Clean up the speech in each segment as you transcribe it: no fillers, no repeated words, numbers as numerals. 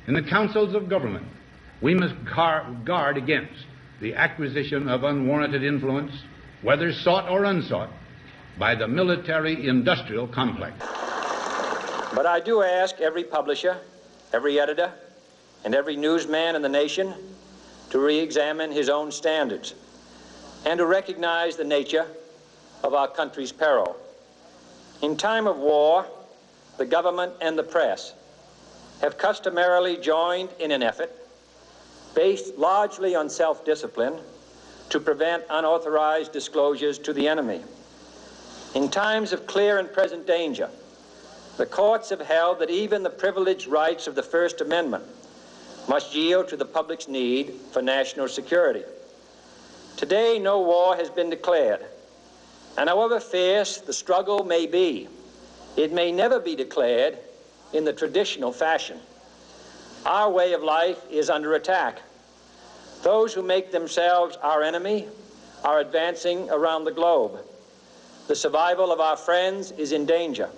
In the councils of government, we must guard against the acquisition of unwarranted influence, whether sought or unsought, by the military-industrial complex. But I do ask every publisher, every editor, and every newsman in the nation to re-examine his own standards and to recognize the nature of our country's peril. In time of war, the government and the press have customarily joined in an effort based largely on self-discipline to prevent unauthorized disclosures to the enemy. In times of clear and present danger, the courts have held that even the privileged rights of the First Amendment must yield to the public's need for national security. Today, no war has been declared, and however fierce the struggle may be, it may never be declared in the traditional fashion. Our way of life is under attack. Those who make themselves our enemy are advancing around the globe. The survival of our friends is in danger.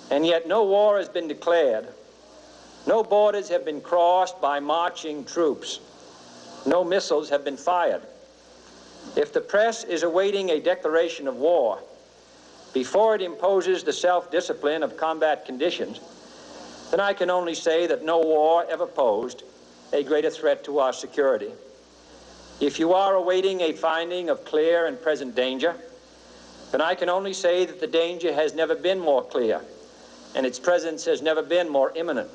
And yet no war has been declared. No borders have been crossed by marching troops. No missiles have been fired. If the press is awaiting a declaration of war before it imposes the self-discipline of combat conditions, then I can only say that no war ever posed a greater threat to our security. If you are awaiting a finding of clear and present danger, then I can only say that the danger has never been more clear, and its presence has never been more imminent.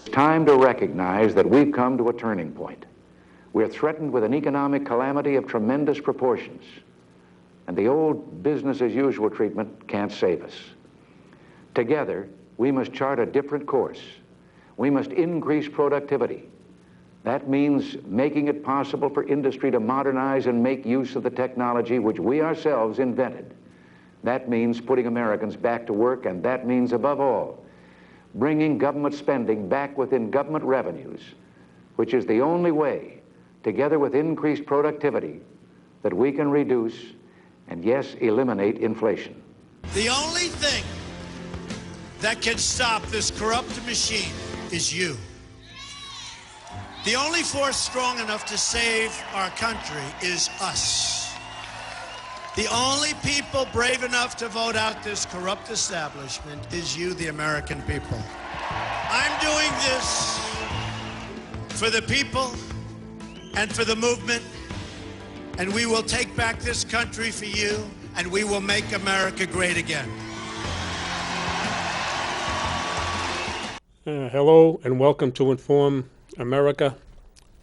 It's time to recognize that we've come to a turning point. We're threatened with an economic calamity of tremendous proportions, and the old business-as-usual treatment can't save us. Together, we must chart a different course. We must increase productivity. That means making it possible for industry to modernize and make use of the technology which we ourselves invented. That means putting Americans back to work, and that means, above all, bringing government spending back within government revenues, which is the only way, together with increased productivity, that we can reduce and, yes, eliminate inflation. The only thing that can stop this corrupt machine is you. The only force strong enough to save our country is us. The only people brave enough to vote out this corrupt establishment is you, the American people. I'm doing this for the people and for the movement, and we will take back this country for you, and we will make America great again. Hello and welcome to Inform America.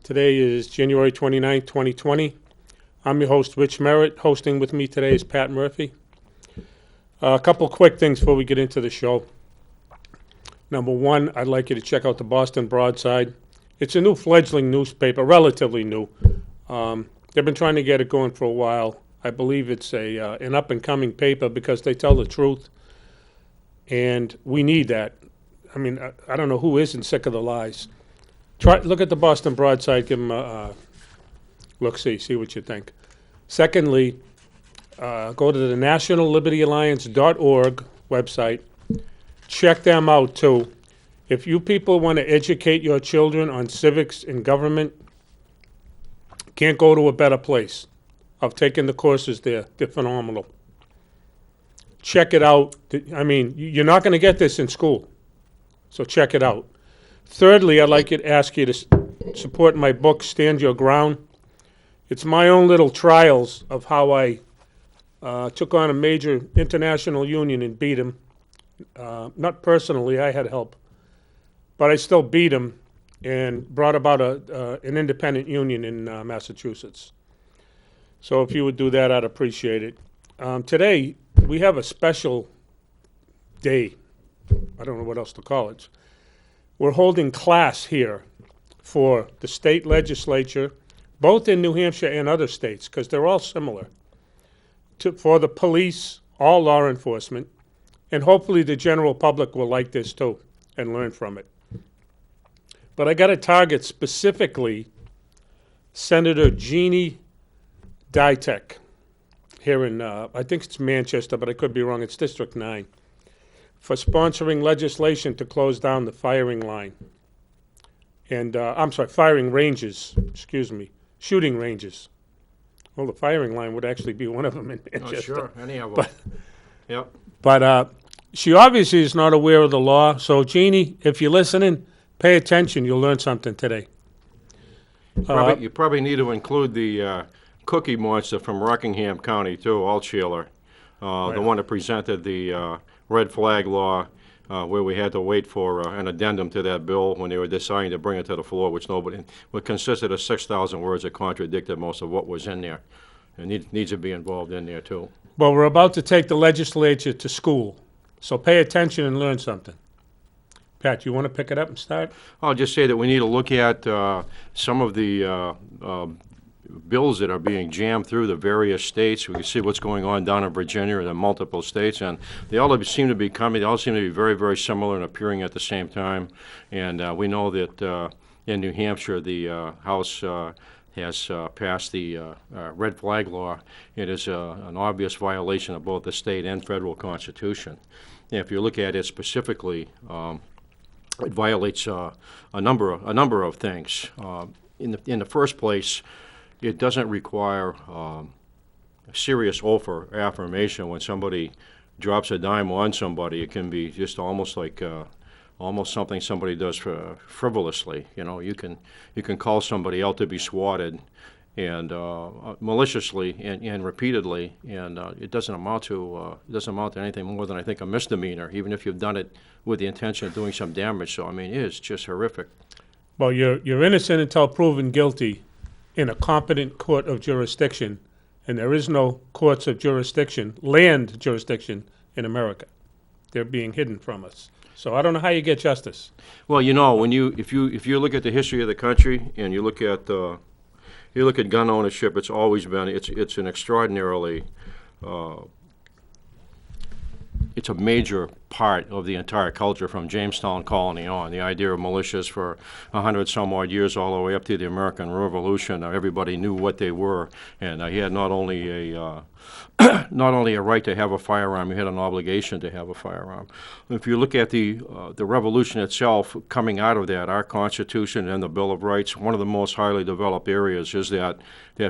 Today is January 29, 2020. I'm your host, Rich Merritt. Hosting with me today is Pat Murphy. A couple quick things before we get into the show. Number one, I'd like you to check out the Boston Broadside. It's a new fledgling newspaper, relatively new. They've been trying to get it going for a while. I believe it's an up-and-coming paper because they tell the truth, and we need that. I mean, I don't know who isn't sick of the lies. Look at the Boston Broadside, give them a look-see, see what you think. Secondly, go to the nationallibertyalliance.org website. Check them out, too. If you people want to educate your children on civics and government, can't go to a better place. I've taken the courses there. They're phenomenal. Check it out. I mean, you're not going to get this in school, so check it out. Thirdly, I'd like to ask you to support my book, Stand Your Ground. It's my own little trials of how I took on a major international union and beat him. Not personally, I had help. But I still beat him and brought about an independent union in Massachusetts. So if you would do that, I'd appreciate it. Today, we have a special day. I don't know what else to call it. We're holding class here for the state legislature, both in New Hampshire and other states, because they're all similar, for the police, all law enforcement, and hopefully the general public will like this too and learn from it. But I got to target specifically Senator Jeannie Dytek here in, I think it's Manchester, but I could be wrong, it's District 9, for sponsoring legislation to close down the firing line. And, I'm sorry, firing ranges, excuse me, shooting ranges. Well, the firing line would actually be one of them in Manchester. Sure, any of them. Yep. But she obviously is not aware of the law. So, Jeannie, if you're listening, pay attention. You'll learn something today. You probably need to include the Cookie Monster from Rockingham County, too, Altshuler, the one that presented the red flag law, where we had to wait for an addendum to that bill when they were deciding to bring it to the floor, which consisted of 6,000 words that contradicted most of what was in there. And needs to be involved in there, too. Well, we're about to take the legislature to school. So pay attention and learn something. Pat, you want to pick it up and start? I'll just say that we need to look at some of the bills that are being jammed through the various states. We can see what's going on down in Virginia and in multiple states, and they all seem to be very, very similar and appearing at the same time. And we know that in New Hampshire, the House has passed the red flag law. It is an obvious violation of both the state and federal constitution. And if you look at it specifically, it violates a number of things. In the first place, it doesn't require a serious oath or affirmation when somebody drops a dime on somebody. It can be just almost like almost something somebody does frivolously. You know, you can call somebody out to be swatted, and maliciously and repeatedly, and it doesn't amount to anything more than, I think, a misdemeanor, even if you've done it with the intention of doing some damage. So I mean, it is just horrific. Well, you're innocent until proven guilty in a competent court of jurisdiction, and there is no courts of jurisdiction, land jurisdiction, in America. They're being hidden from us. So I don't know how you get justice. Well, you know, if you look at the history of the country and you look at gun ownership, it's always been it's an extraordinarily it's a major part of the entire culture from Jamestown Colony on. The idea of militias for 100 some odd years, all the way up to the American Revolution. Everybody knew what they were, and he had not only a right to have a firearm, you had an obligation to have a firearm. If you look at the revolution itself, coming out of that, our Constitution and the Bill of Rights, one of the most highly developed areas is that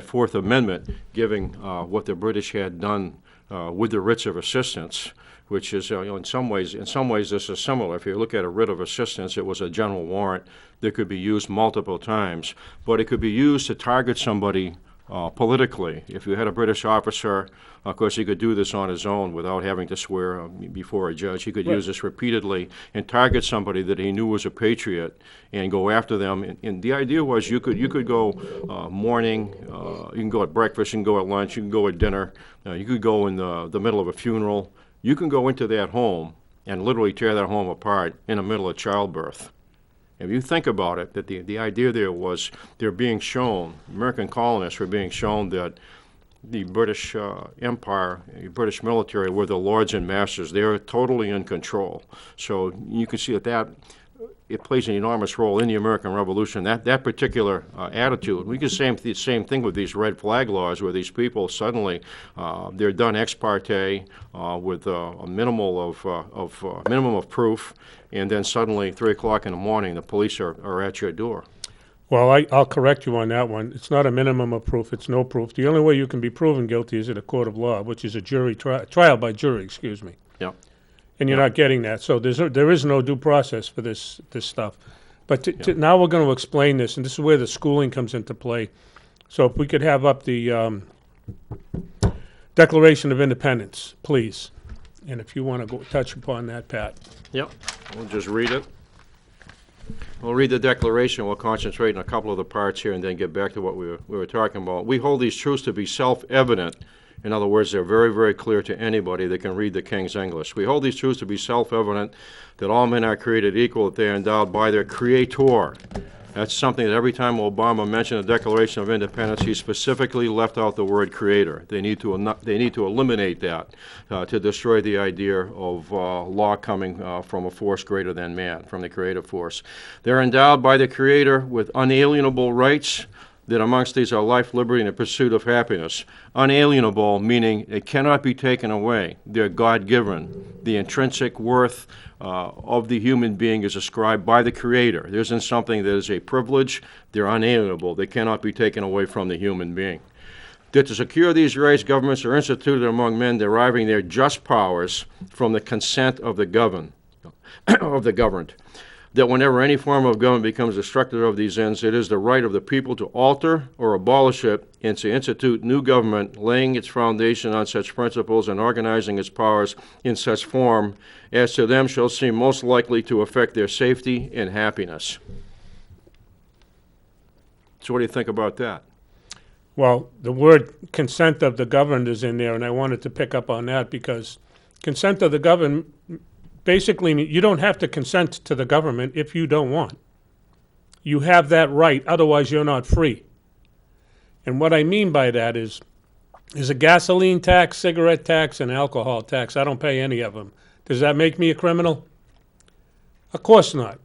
Fourth Amendment, giving what the British had done with the writs of assistance, which is, in some ways this is similar. If you look at a writ of assistance, it was a general warrant that could be used multiple times, but it could be used to target somebody politically. If you had a British officer, of course, he could do this on his own without having to swear before a judge. He could use this repeatedly and target somebody that he knew was a patriot and go after them. And the idea was you could go morning, you can go at breakfast, you can go at lunch, you can go at dinner, you could go in the middle of a funeral. You can go into that home and literally tear that home apart in the middle of childbirth. If you think about it, that the idea there was they're being shown, American colonists were being shown that the British Empire, the British military were the lords and masters. They were totally in control. So you can see that it plays an enormous role in the American Revolution. That particular attitude. We can say the same thing with these red flag laws, where these people suddenly they're done ex parte with a minimum of proof, and then suddenly 3 o'clock in the morning, the police are at your door. Well, I'll correct you on that one. It's not a minimum of proof. It's no proof. The only way you can be proven guilty is at a court of law, which is a trial by jury. Excuse me. Yeah. And you're not getting that. So there is no due process for this stuff. But now we're going to explain this, and this is where the schooling comes into play. So if we could have up the Declaration of Independence, please. And if you want to touch upon that, Pat. Yep. We'll just read it. We'll read the Declaration. We'll concentrate on a couple of the parts here and then get back to what we were talking about. We hold these truths to be self-evident. In other words, they're very, very clear to anybody that can read the King's English. We hold these truths to be self-evident, that all men are created equal, that they are endowed by their Creator. That's something that every time Obama mentioned the Declaration of Independence, he specifically left out the word creator. They need to eliminate that to destroy the idea of law coming from a force greater than man, from the creative force. They're endowed by the Creator with unalienable rights. that amongst these are life, liberty, and the pursuit of happiness. Unalienable, meaning it cannot be taken away. They're God-given. The intrinsic worth of the human being is ascribed by the Creator. There isn't something that is a privilege. They're unalienable. They cannot be taken away from the human being. That to secure these rights, governments are instituted among men, deriving their just powers from the consent of the governed. That whenever any form of government becomes destructive of these ends, it is the right of the people to alter or abolish it and to institute new government, laying its foundation on such principles and organizing its powers in such form as to them shall seem most likely to affect their safety and happiness. So what do you think about that? Well, the word consent of the governed is in there, and I wanted to pick up on that because consent of the governed basically means you don't have to consent to the government if you don't want. You have that right, otherwise you're not free. And what I mean by that is a gasoline tax, cigarette tax, and alcohol tax. I don't pay any of them. Does that make me a criminal? Of course not.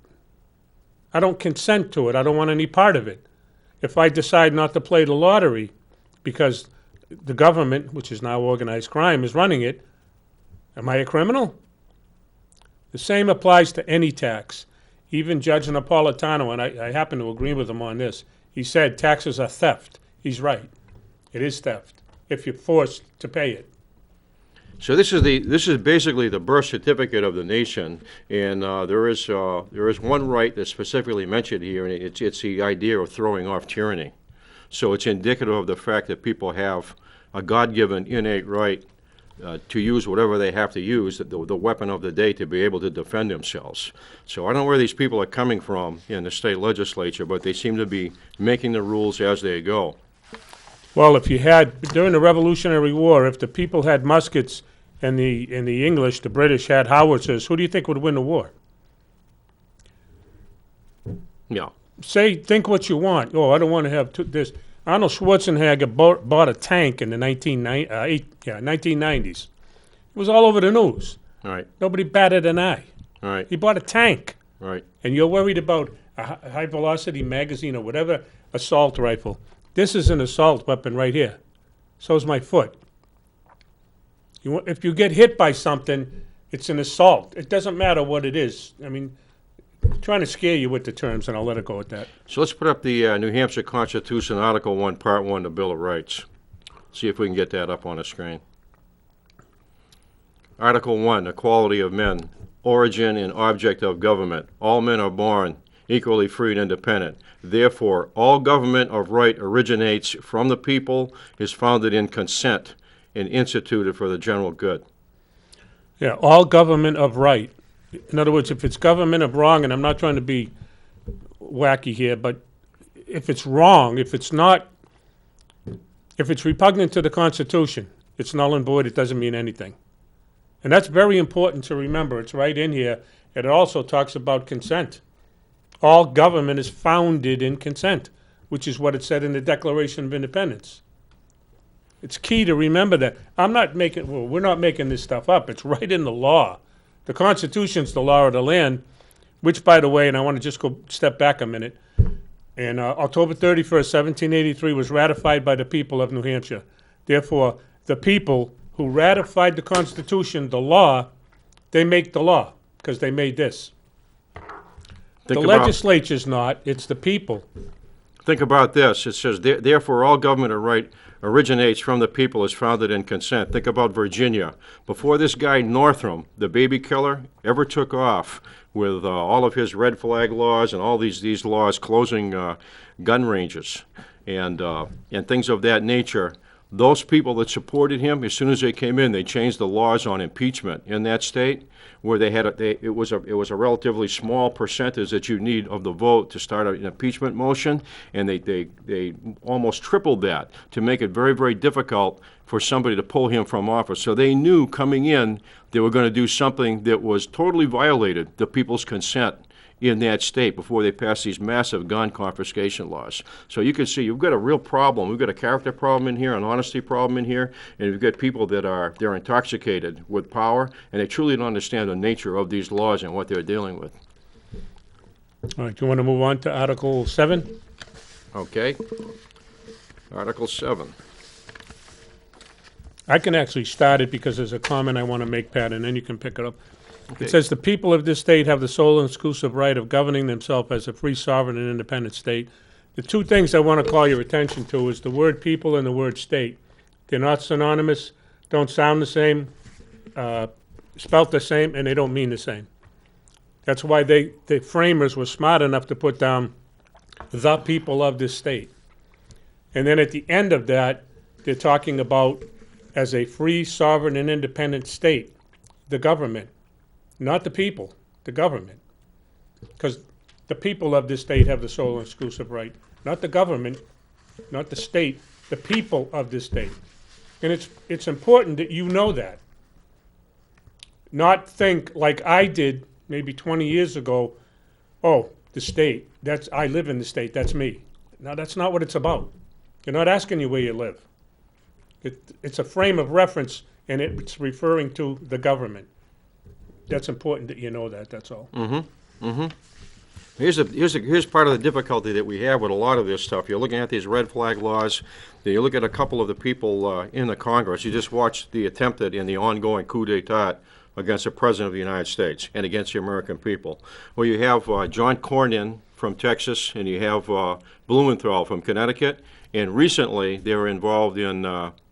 I don't consent to it. I don't want any part of it. If I decide not to play the lottery because the government, which is now organized crime, is running it, am I a criminal? The same applies to any tax. Even Judge Napolitano, and I happen to agree with him on this, he said taxes are theft. He's right. It is theft if you're forced to pay it. So this is basically the birth certificate of the nation, and there is one right that's specifically mentioned here, and it's the idea of throwing off tyranny. So it's indicative of the fact that people have a God-given innate right to use whatever they have to use, the weapon of the day, to be able to defend themselves. So I don't know where these people are coming from in the state legislature, but they seem to be making the rules as they go. Well, if you had, during the Revolutionary War, if the people had muskets and the English, the British, had howitzers, who do you think would win the war? Yeah. Think what you want. Oh, I don't want to have this. Arnold Schwarzenegger bought a tank in the 1990s. It was all over the news. Right. Nobody batted an eye. Right. He bought a tank. Right. And you're worried about a high-velocity magazine or whatever assault rifle. This is an assault weapon right here. So's my foot. If you get hit by something, it's an assault. It doesn't matter what it is. I mean, I'm trying to scare you with the terms, and I'll let it go at that. So let's put up the New Hampshire Constitution, Article 1, Part 1, the Bill of Rights. See if we can get that up on the screen. Article 1, equality of men, origin and object of government. All men are born equally free and independent. Therefore, all government of right originates from the people, is founded in consent, and instituted for the general good. Yeah, all government of right. In other words, if it's government of wrong, and I'm not trying to be wacky here, but if it's wrong, if it's repugnant to the Constitution, it's null and void, it doesn't mean anything. And that's very important to remember. It's right in here. And it also talks about consent. All government is founded in consent, which is what it said in the Declaration of Independence. It's key to remember that. We're not making this stuff up. It's right in the law. The Constitution's the law of the land, which, by the way, and I want to just go step back a minute, and October 31st, 1783 was ratified by the people of New Hampshire. Therefore, the people who ratified the Constitution, the law, they make the law, because they made this. The legislature's not, it's the people. Think about this. It says, therefore, all government of right originates from the people, is founded in consent. Think about Virginia. Before this guy Northam, the baby killer, ever took off with all of his red flag laws and all these laws closing gun ranges and things of that nature, those people that supported him, as soon as they came in, they changed the laws on impeachment in that state, where it was a relatively small percentage that you need of the vote to start an impeachment motion, and they almost tripled that to make it very, very difficult for somebody to pull him from office. So they knew coming in they were going to do something that was totally violated the people's consent in that state before they passed these massive gun confiscation laws. So you can see you've got a real problem. We've got a character problem in here, an honesty problem in here, and you've got people that they're intoxicated with power, and they truly don't understand the nature of these laws and what they're dealing with. All right, do you want to move on to Article 7? Okay. Article 7. I can actually start it because there's a comment I want to make, Pat, and then you can pick it up. Okay. It says, "The people of this state have the sole and exclusive right of governing themselves as a free, sovereign, and independent state." The two things I want to call your attention to is the word people and the word state. They're not synonymous, don't sound the same, spelt the same, and they don't mean the same. That's why the framers were smart enough to put down the people of this state. And then at the end of that, they're talking about as a free, sovereign, and independent state, the government, not the people, the government. Because the people of this state have the sole and exclusive right, not the government, not the state, the people of this state. And it's important that you know that. Not think like I did maybe 20 years ago, oh, the state, I live in the state, that's me. No, that's not what it's about. They're not asking you where you live. It's a frame of reference, and it's referring to the government. That's important that you know that, that's all. Here's part of the difficulty that we have with a lot of this stuff. You're looking at these red flag laws. You look at a couple of the people in the Congress. You just watched the attempted and the ongoing coup d'etat against the President of the United States and against the American people. Well, you have John Cornyn from Texas, and you have Blumenthal from Connecticut. And recently, they were involved in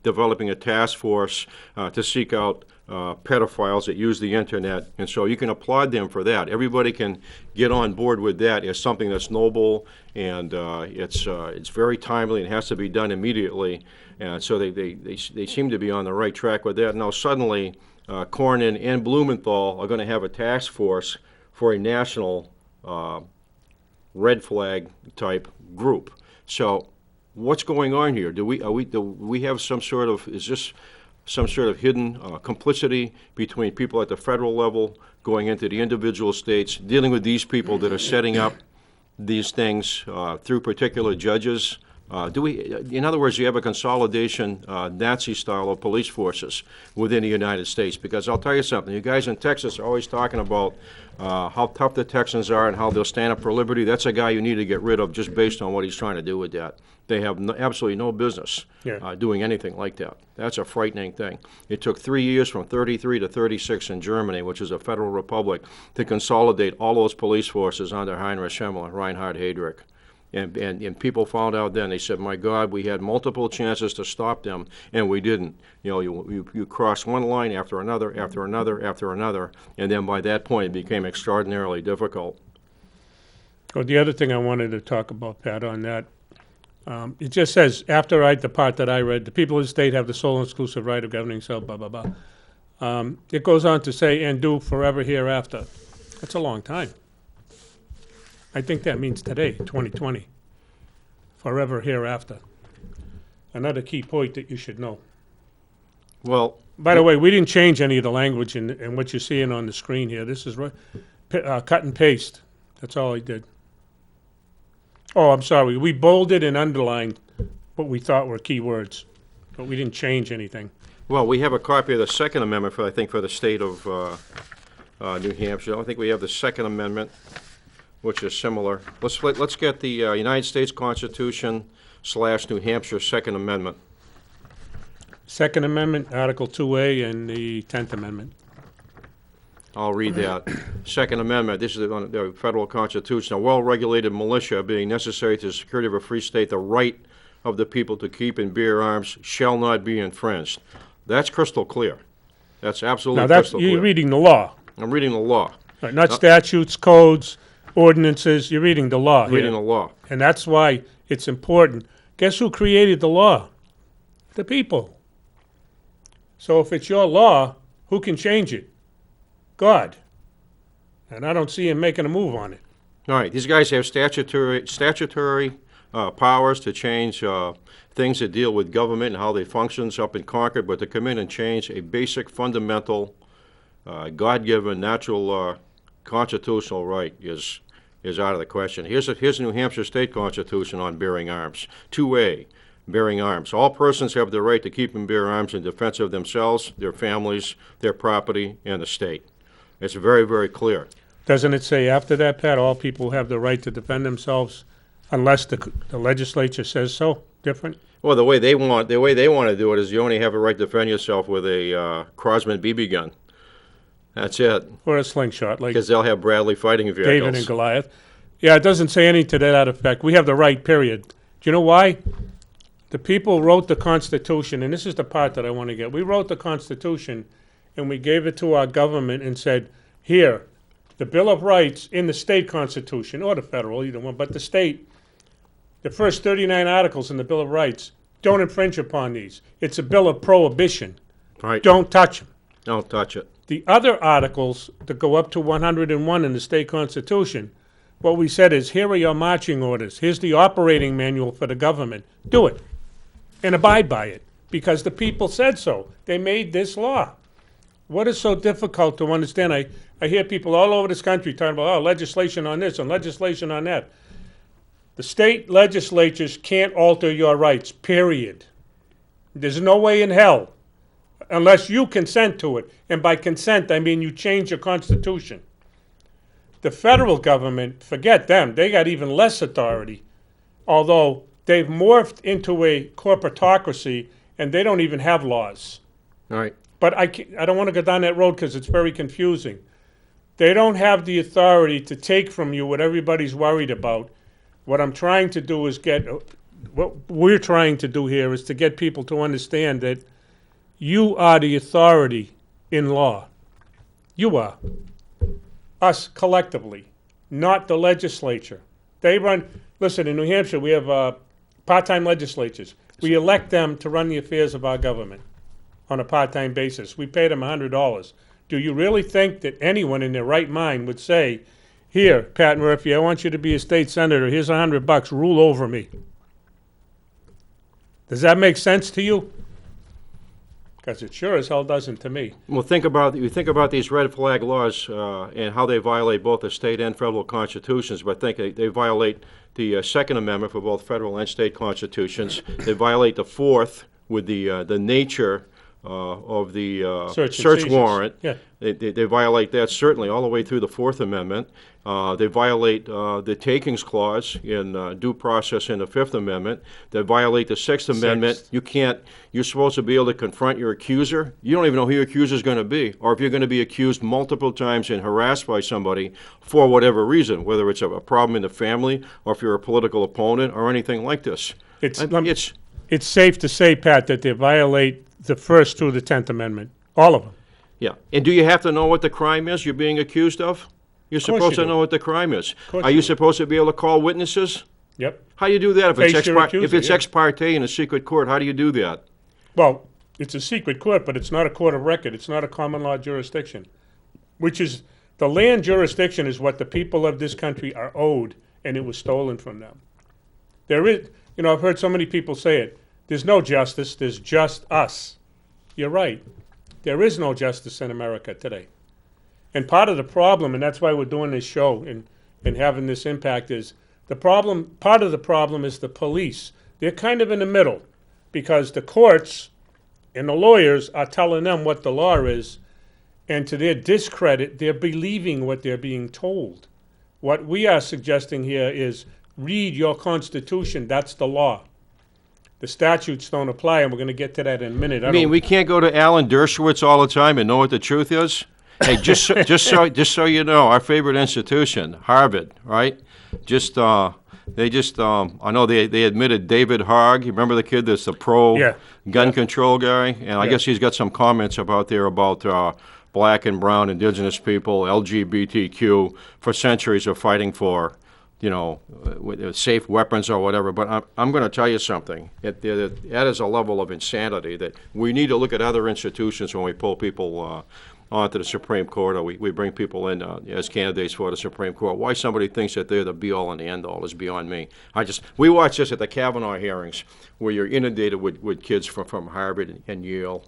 developing a task force to seek out pedophiles that use the internet, and so you can applaud them for that. Everybody can get on board with that as something that's noble, and it's very timely and has to be done immediately. And so they seem to be on the right track with that. Now suddenly, Cornyn and Blumenthal are going to have a task force for a national red flag type group. So what's going on here? Do we have some sort of, is this some sort of hidden complicity between people at the federal level going into the individual states, dealing with these people that are setting up these things through particular judges? In other words, you have a consolidation, Nazi style of police forces within the United States? Because I'll tell you something, you guys in Texas are always talking about how tough the Texans are and how they'll stand up for liberty. That's a guy you need to get rid of just based on what he's trying to do with that. They have absolutely no business doing anything like that. That's a frightening thing. It took 3 years from 33 to 36 in Germany, which is a federal republic, to consolidate all those police forces under Heinrich Himmler, Reinhard Heydrich. And people found out then, they said, my God, we had multiple chances to stop them, and we didn't. You know, you cross one line after another, after another, after another, and then by that point it became extraordinarily difficult. Well, the other thing I wanted to talk about, Pat, on that, it just says, after the part that I read, the people of the state have the sole and exclusive right of governing themselves, blah, blah, blah. It goes on to say, and do forever hereafter. That's a long time. I think that means today, 2020, forever hereafter. Another key point that you should know. Well, by the way, we didn't change any of the language in what you're seeing on the screen here. This is cut and paste. That's all I did. Oh, I'm sorry. We bolded and underlined what we thought were key words, but we didn't change anything. Well, we have a copy of the Second Amendment for the state of New Hampshire. I don't think we have the Second Amendment, which is similar. Let's get the United States Constitution / New Hampshire Second Amendment. Second Amendment, Article 2A, and the 10th Amendment. I'll read that. Second Amendment, this is the federal Constitution. A well-regulated militia being necessary to the security of a free state, the right of the people to keep and bear arms shall not be infringed. That's crystal clear. That's absolutely crystal clear. You're reading the law. I'm reading the law. Right, not statutes, codes, ordinances. You're reading the law here. Reading the law. And that's why it's important. Guess who created the law? The people. So if it's your law, who can change it? God. And I don't see him making a move on it. All right. These guys have statutory powers to change things that deal with government and how they functions up in Concord, but to come in and change a basic, fundamental, God-given, natural constitutional right is out of the question. Here's the New Hampshire State Constitution on bearing arms. 2A, bearing arms. All persons have the right to keep and bear arms in defense of themselves, their families, their property, and the state. It's very, very clear. Doesn't it say after that, Pat, all people have the right to defend themselves unless the legislature says so? different? Well, the way they want to do it is you only have a right to defend yourself with a Crosman BB gun. That's it. Or a slingshot, like Because they'll have Bradley fighting vehicles. David and Goliath. Yeah, it doesn't say anything to that effect. We have the right, period. Do you know why? The people wrote the Constitution, and this is the part that I want to get. We wrote the Constitution, and we gave it to our government and said, here, the Bill of Rights in the state Constitution, or the federal, either one, but the state, the first 39 articles in the Bill of Rights don't infringe upon these. It's a bill of prohibition. Right. Don't touch them. Don't touch it. The other articles that go up to 101 in the state Constitution, what we said is, here are your marching orders. Here's the operating manual for the government. Do it and abide by it because the people said so. They made this law. What is so difficult to understand? I hear people all over this country talking about, oh, legislation on this and legislation on that. The state legislatures can't alter your rights, period. There's no way in hell unless you consent to it. And by consent, I mean you change your constitution. The federal government, forget them. They got even less authority, although they've morphed into a corporatocracy and they don't even have laws. All right. But I don't want to go down that road because it's very confusing. They don't have the authority to take from you what everybody's worried about. What I'm trying to do is what we're trying to do here is to get people to understand that you are the authority in law. You are. Us collectively, not the legislature. They run, listen, in New Hampshire, we have part-time legislatures. We elect them to run the affairs of our government on a part-time basis. We pay them $100. Do you really think that anyone in their right mind would say, here, Pat Murphy, I want you to be a state senator. Here's $100. Rule over me. Does that make sense to you? Because it sure as hell doesn't to me. Well, think about these red flag laws and how they violate both the state and federal constitutions. But I think they violate the Second Amendment for both federal and state constitutions. They violate the Fourth with the nature of the search warrant. Yeah. They violate that certainly all the way through the Fourth Amendment. They violate the takings clause in due process in the Fifth Amendment. They violate the Sixth Amendment. You're supposed to be able to confront your accuser. You don't even know who your accuser is going to be, or if you're going to be accused multiple times and harassed by somebody for whatever reason, whether it's a problem in the family or if you're a political opponent or anything like this. It's safe to say, Pat, that they violate the First through the 10th Amendment. All of them. Yeah. And do you have to know what the crime is you're being accused of? You're supposed to know what the crime is. Are you supposed to be able to call witnesses? Yep. How do you do that if it's yeah. ex parte in a secret court? How do you do that? Well, it's a secret court, but it's not a court of record. It's not a common law jurisdiction, which is the land jurisdiction is what the people of this country are owed, and it was stolen from them. There is, I've heard so many people say it. There's no justice. There's just us. You're right. There is no justice in America today. And part of the problem, and that's why we're doing this show and having this impact, is part of the problem is the police. They're kind of in the middle because the courts and the lawyers are telling them what the law is, and to their discredit, they're believing what they're being told. What we are suggesting here is read your Constitution. That's the law. The statutes don't apply, and we're going to get to that in a minute. I mean, we can't go to Alan Dershowitz all the time and know what the truth is? Hey, just so you know, our favorite institution, Harvard, right? I know they admitted David Hogg. You remember the kid that's the gun control guy? And I guess he's got some comments about black and brown indigenous people, LGBTQ, for centuries are fighting for, safe weapons or whatever. But I'm going to tell you something. That is a level of insanity that we need to look at other institutions when we pull people onto the Supreme Court, or we bring people in as candidates for the Supreme Court. Why somebody thinks that they're the be-all and the end-all is beyond me. We watch this at the Kavanaugh hearings, where you're inundated with kids from Harvard and Yale,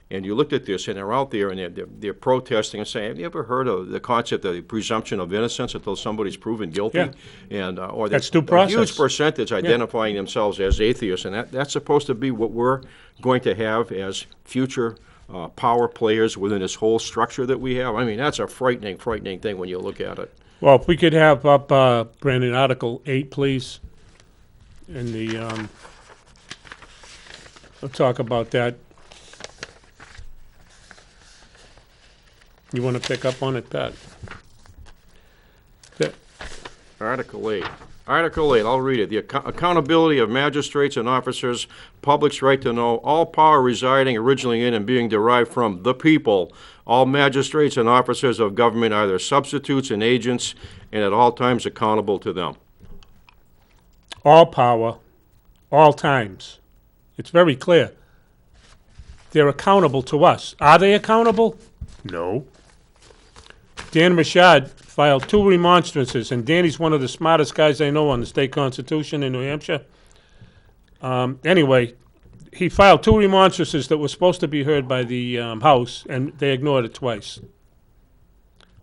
and you looked at this, and they're out there, and they're protesting and saying, have you ever heard of the concept of the presumption of innocence until somebody's proven guilty? Yeah. And or that's due process. A huge percentage identifying themselves as atheists, and that's supposed to be what we're going to have as future power players within this whole structure that we have. I mean, that's a frightening thing when you look at it. Well, if we could have up, Brandon, Article 8, please, in the We'll talk about that. You want to pick up on it, Pat? Article 8. Article 8, I'll read it. The accountability of magistrates and officers, public's right to know, all power residing originally in and being derived from the people. All magistrates and officers of government are their substitutes and agents, and at all times accountable to them. All power, all times. It's very clear. They're accountable to us. Are they accountable? No. Dan Rashad filed 2 remonstrances, and Danny's one of the smartest guys I know on the state constitution in New Hampshire. Anyway, he filed 2 remonstrances that were supposed to be heard by the House, and they ignored it twice.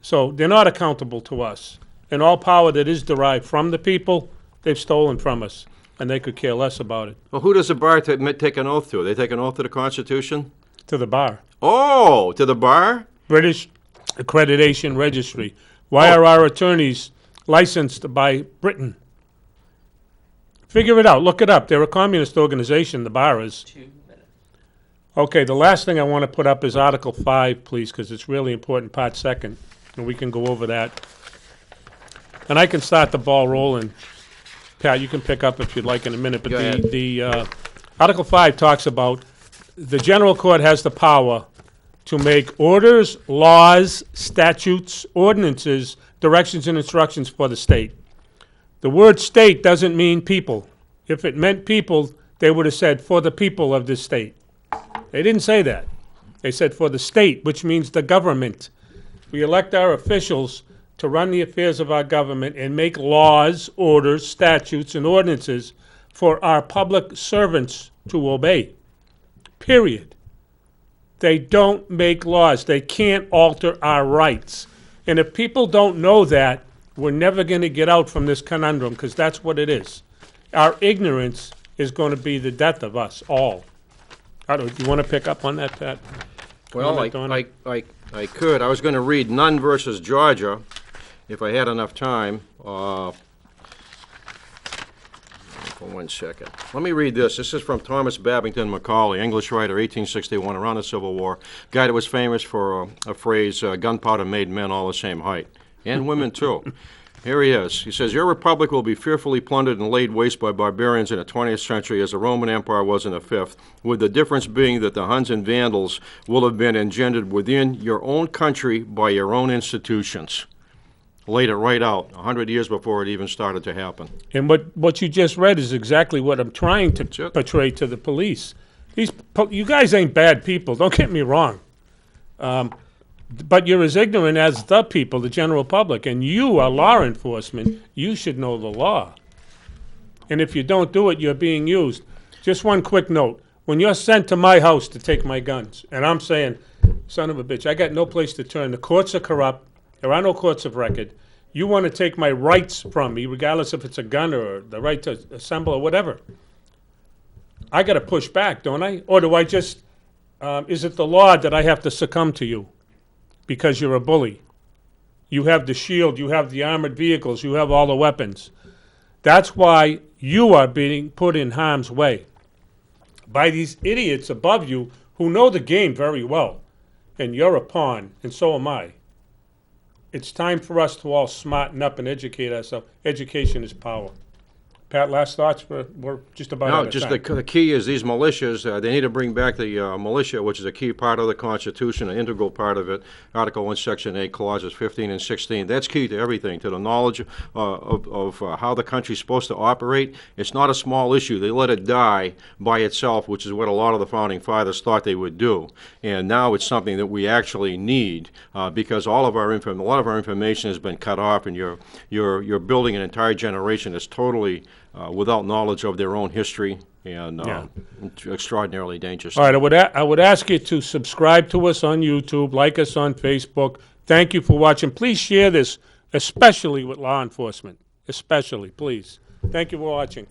So they're not accountable to us. And all power that is derived from the people, they've stolen from us, and they could care less about it. Well, who does the bar take an oath to? They take an oath to the Constitution? To the bar. Oh, to the bar? British Accreditation Registry. Why are our attorneys licensed by Britain? Figure it out. Look it up. They're a communist organization, the bar is. 2 minutes. Okay, the last thing I want to put up is Article 5, please, because it's really important, part second, and we can go over that. And I can start the ball rolling. Pat, you can pick up if you'd like in a minute, but Go ahead. the Article 5 talks about the general court has the power to make orders, laws, statutes, ordinances, directions, and instructions for the state. The word state doesn't mean people. If it meant people, they would have said for the people of this state. They didn't say that. They said for the state, which means the government. We elect our officials to run the affairs of our government and make laws, orders, statutes, and ordinances for our public servants to obey. Period. They don't make laws. They can't alter our rights. And if people don't know that, we're never going to get out from this conundrum, because that's what it is. Our ignorance is going to be the death of us all. Do you want to pick up on that, Pat? Well, Comment on it? I could. I was going to read Nunn versus Georgia, if I had enough time. For 1 second. Let me read this. This is from Thomas Babington Macaulay, English writer, 1861, around the Civil War. Guy that was famous for a phrase, gunpowder made men all the same height. And women, too. Here he is. He says, your republic will be fearfully plundered and laid waste by barbarians in the 20th century as the Roman Empire was in the 5th, with the difference being that the Huns and Vandals will have been engendered within your own country by your own institutions. Laid it right out, 100 years before it even started to happen. And what you just read is exactly what I'm trying to portray to the police. You guys ain't bad people, don't get me wrong. But you're as ignorant as the people, the general public, and you are law enforcement. You should know the law. And if you don't do it, you're being used. Just one quick note. When you're sent to my house to take my guns, and I'm saying, son of a bitch, I got no place to turn. The courts are corrupt. There are no courts of record. You want to take my rights from me, regardless if it's a gun or the right to assemble or whatever. I got to push back, don't I? Or do I just, is it the law that I have to succumb to you because you're a bully? You have the shield, you have the armored vehicles, you have all the weapons. That's why you are being put in harm's way by these idiots above you who know the game very well. And you're a pawn, and so am I. It's time for us to all smarten up and educate ourselves. Education is power. Pat, last thoughts? We're just about out No, of just time. the key is these militias, they need to bring back the militia, which is a key part of the Constitution, an integral part of it, Article 1, Section 8, Clauses 15 and 16. That's key to everything, to the knowledge of how the country's supposed to operate. It's not a small issue. They let it die by itself, which is what a lot of the Founding Fathers thought they would do. And now it's something that we actually need because a lot of our information has been cut off, and you're building an entire generation that's totally without knowledge of their own history, and it's extraordinarily dangerous. All right, I would ask you to subscribe to us on YouTube, like us on Facebook. Thank you for watching. Please share this, especially with law enforcement. Especially, please. Thank you for watching.